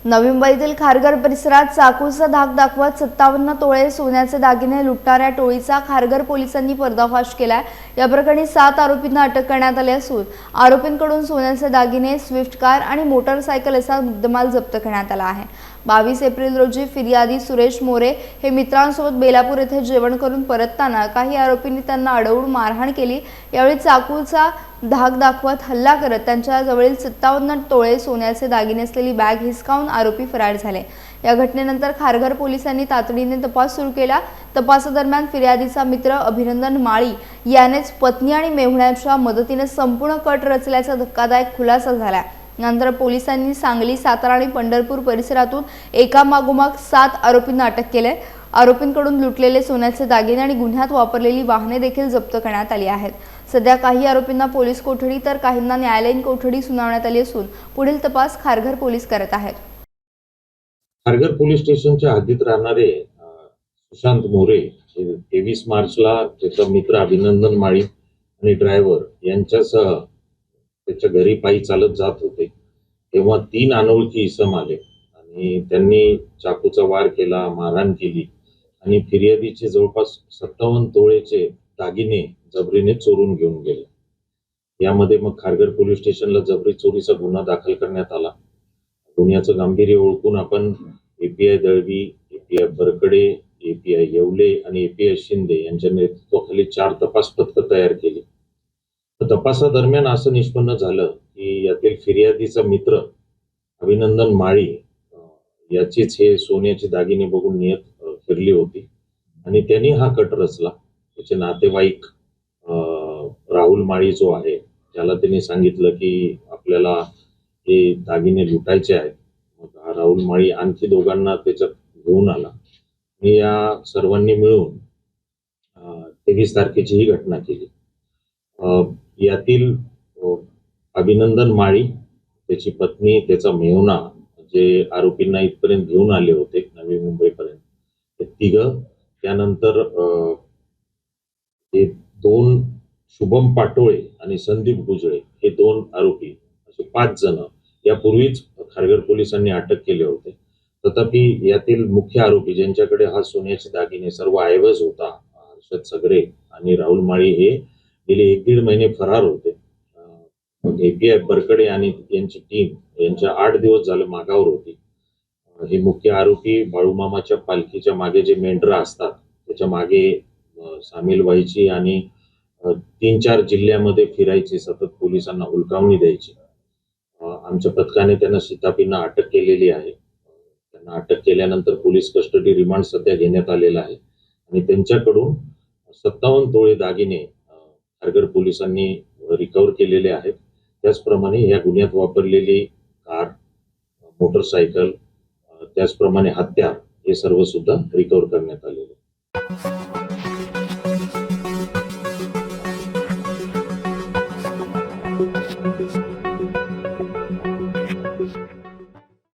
नवी मुंबईतील खारघर परिसरात चाकूचा धाक दाखवत 57 तोळे सोन्याचे दागिने लुटणाऱ्या टोळीचा खारघर पोलिसांनी पर्दाफाश केलाय। या प्रकरणी 7 आरोपींना अटक करण्यात आली असून आरोपींकडून सोन्याचे दागिने, स्विफ्ट कार आणि मोटरसायकल असा मुद्देमाल जप्त करण्यात आला आहे। 22 एप्रिल रोजी फिर्यादी सुरेश मोरे हे मित्रांसोबत बेलापूर येथे जेवण करून परतताना काही आरोपींनी त्यांना अडवून मारहाण केली। यावेळी चाकूचा धाक दाखवत हल्ला करत त्यांच्या जवळील 57 तोळे सोन्याचे दागिने असलेली बॅग हिसकावून आरोपी फरार झाले। या घटनेनंतर खारघर पोलिसांनी तातडीने तपास सुरू केला। तपासादरम्यान फिर्यादीचा मित्र अभिनंदन माळी यानेच पत्नी आणि मेहुण्याच्या मदतीने संपूर्ण कट रचल्याचा धक्कादायक खुलासा झाला। नंतर पोलिसांनी सांगली, सातारा आणि पंढरपूर परिसरातून एकामागोमाग 7 आरोपींना अटक केले। आरोपींकडून लुटलेले सोन्याचे दागिने आणि गुन्ह्यात वापरलेली वाहने देखील जप्त करण्यात आली आहेत। सध्या काही आरोपींना पोलीस कोठडी तर काहींना न्यायालयीन कोठडी सुनावण्यात आली असून पुढील तपास खारघर पोलीस करत आहेत। खारघर पोलीस स्टेशनच्या हद्दीत राहणारे सुशांत मोरे हे 23 मार्चला त्याचा मित्र अभिनंदन माळी आणि ड्रायव्हर यांच्यासह त्याच्या घरी पायी चालत जात होते, तेव्हा 3 अनोळखी इसम आले आणि त्यांनी चाकूचा वार केला, मारहाण केली आणि फिर्यादीचे जवळपास 57 तोळेचे दागिने जबरीने चोरून घेऊन गेले। यामध्ये मग खारघर पोलीस स्टेशनला जबरी चोरीचा गुन्हा दाखल करण्यात आला। गुन्ह्याचं गांभीर्य ओळखून आपण API Dalvi, API Barkade, API Yewale आणि एपीआय शिंदे यांच्या नेतृत्वाखाली 4 तपास पथकं तयार केली। तपासादरम्यान असं निष्पन्न झालं की यातील फिर्यादीचा मित्र अभिनंदन माळी याचीच हे सोन्याचे दागिने बघून नियत फिरली होती आणि त्यांनी हा कट रचला। त्याचे नातेवाईक राहुल माळी जो आहे त्याला त्यांनी सांगितलं की आपल्याला हे दागिने लुटायचे आहेत। मग राहुल माळी आणखी दोघांना त्याच्यात घेऊन आला आणि या सर्वांनी मिळून 23 तारखेची ही घटना केली। यातील अभिनंदन माळी, त्याची पत्नी, त्याचा मेहुणा जे आरोपींना इथपर्यंत घेऊन आले होते नवी मुंबईपर्यंत, ते तिघं, त्यानंतर हे 2 शुभम पाटोळे आणि संदीप गुजळे हे 2 आरोपी, असे 5 जण यापूर्वीच खारघर पोलिसांनी अटक केले होते। तथापि यातील मुख्य आरोपी ज्यांच्याकडे हा सोन्याचे दागिने सर्व ऐवज होता, हर्षद सगरे आणि राहुल माळी, हे गेले 1-1.5 महिने फरार होते। एपीआय बरकडे आणि यांची टीम यांच्या 8 दिवस झाले मागावर होती। हे मुख्य आरोपी बाळूमामाच्या पालखीच्या मागे जे मेंढरं असतात त्याच्या मागे सामील व्हायची आणि 3-4 जिल्ह्यामध्ये फिरायची, सतत पोलिसांना हुलकावणी द्यायची। आमच्या पथकाने त्यांना शिताफीनं अटक केलेली आहे। त्यांना अटक केल्यानंतर पोलीस कस्टडी रिमांड सध्या घेण्यात आलेला आहे आणि त्यांच्याकडून 57 तोळे दागिने खारघर पोलिसांनी रिकव्हर केलेले आहेत। त्याचप्रमाणे या गुन्ह्यात वापरलेली कार, मोटरसायकल, त्याचप्रमाणे हत्यार हे सर्व सुद्धा रिकव्हर करण्यात आलेले आहे।